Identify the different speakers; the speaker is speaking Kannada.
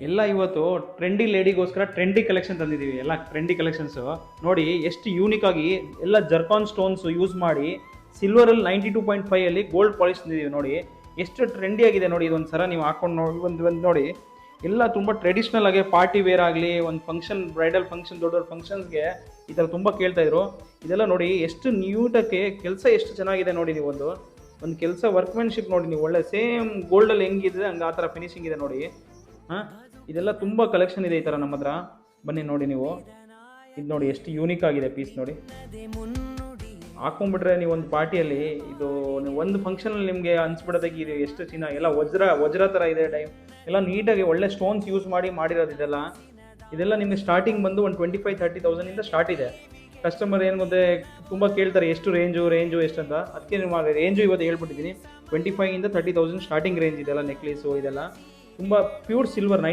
Speaker 1: ಎಲ್ಲ ಇವತ್ತು ಟ್ರೆಂಡಿ ಲೇಡಿಗೋಸ್ಕರ ಟ್ರೆಂಡಿ ಕಲೆಕ್ಷನ್ ತಂದಿದ್ದೀವಿ. ಎಲ್ಲ ಟ್ರೆಂಡಿ ಕಲೆಕ್ಷನ್ಸು ನೋಡಿ ಎಷ್ಟು ಯೂನಿಕ್ ಆಗಿ ಎಲ್ಲ ಜರ್ಕಾನ್ ಸ್ಟೋನ್ಸ್ ಯೂಸ್ ಮಾಡಿ ಸಿಲ್ವರಲ್ಲಿ 92.5 ಅಲ್ಲಿ ಗೋಲ್ಡ್ ಪಾಲಿಶ್ ತಂದಿದ್ದೀವಿ. ನೋಡಿ ಎಷ್ಟು ಟ್ರೆಂಡಿ ಆಗಿದೆ ನೋಡಿ. ಇದೊಂದು ಸರ ನೀವು ಹಾಕೊಂಡು ನೋಡಿ ಒಂದು ನೋಡಿ ಎಲ್ಲ ತುಂಬ ಟ್ರೆಡಿಷ್ನಲ್ ಆಗಿ ಪಾರ್ಟಿ ವೇರ್ ಆಗಲಿ, ಒಂದು ಫಂಕ್ಷನ್, ಬ್ರೈಡಲ್ ಫಂಕ್ಷನ್, ದೊಡ್ಡ ದೊಡ್ಡ ಫಂಕ್ಷನ್ಸ್ಗೆ ಈ ಥರ ತುಂಬ ಕೇಳ್ತಾಯಿದ್ರು. ಇದೆಲ್ಲ ನೋಡಿ ಎಷ್ಟು ನೀಟಾಗಿ ಕೆಲಸ ಎಷ್ಟು ಚೆನ್ನಾಗಿದೆ ನೋಡಿ. ನೀವು ಒಂದು ಕೆಲಸ ವರ್ಕ್ಮೆನ್ಶಿಪ್ ನೋಡಿ ನೀವು, ಒಳ್ಳೆ ಸೇಮ್ ಗೋಲ್ಡಲ್ಲಿ ಹೆಂಗಿದೆ ಹಂಗೆ ಆ ಥರ ಫಿನಿಶಿಂಗ್ ಇದೆ ನೋಡಿ. ಹಾಂ, ಇದೆಲ್ಲ ತುಂಬ ಕಲೆಕ್ಷನ್ ಇದೆ ಈ ಥರ ನಮ್ಮ ಹತ್ರ. ಬನ್ನಿ ನೋಡಿ ನೀವು, ಇದು ನೋಡಿ ಎಷ್ಟು ಯೂನಿಕ್ ಆಗಿದೆ ಪೀಸ್ ನೋಡಿ. ಹಾಕೊಂಡ್ಬಿಟ್ರೆ ನೀವು ಒಂದು ಪಾರ್ಟಿಯಲ್ಲಿ, ಇದು ನೀವು ಒಂದು ಫಂಕ್ಷನಲ್ಲಿ ನಿಮಗೆ ಅನ್ಸ್ಬಿಡೋದಾಗಿ ಇದು ಎಷ್ಟು ಚಿನ್ನ, ಎಲ್ಲ ವಜ್ರ ಥರ ಇದೆ. ಎಲ್ಲ ನೀಟಾಗಿ ಒಳ್ಳೆ ಸ್ಟೋನ್ಸ್ ಯೂಸ್ ಮಾಡಿರೋದು ಇದೆಲ್ಲ ನಿಮಗೆ ಸ್ಟಾರ್ಟಿಂಗ್ ಬಂದು ಒಂದು 25,000-30,000 ಸ್ಟಾರ್ಟ್ ಇದೆ. ಕಸ್ಟಮರ್ ಏನು ಗೊತ್ತೇ ತುಂಬ ಕೇಳ್ತಾರೆ ಎಷ್ಟು ರೇಂಜು ಎಷ್ಟು ಅಂತ. ಅದಕ್ಕೆ ನೀವು ರೇಂಜು ಇವತ್ತು ಹೇಳ್ಬಿಟ್ಟಿದ್ದೀನಿ. 25,000-30,000 ಸ್ಟಾರ್ಟಿಂಗ್ ರೇಂಜ್ ಇದೆಲ್ಲ. ನೆಕ್ಲೇಸು ಇದೆಲ್ಲ ತುಂಬ ಪ್ಯೂರ್ ಸಿಲ್ವರ್ 90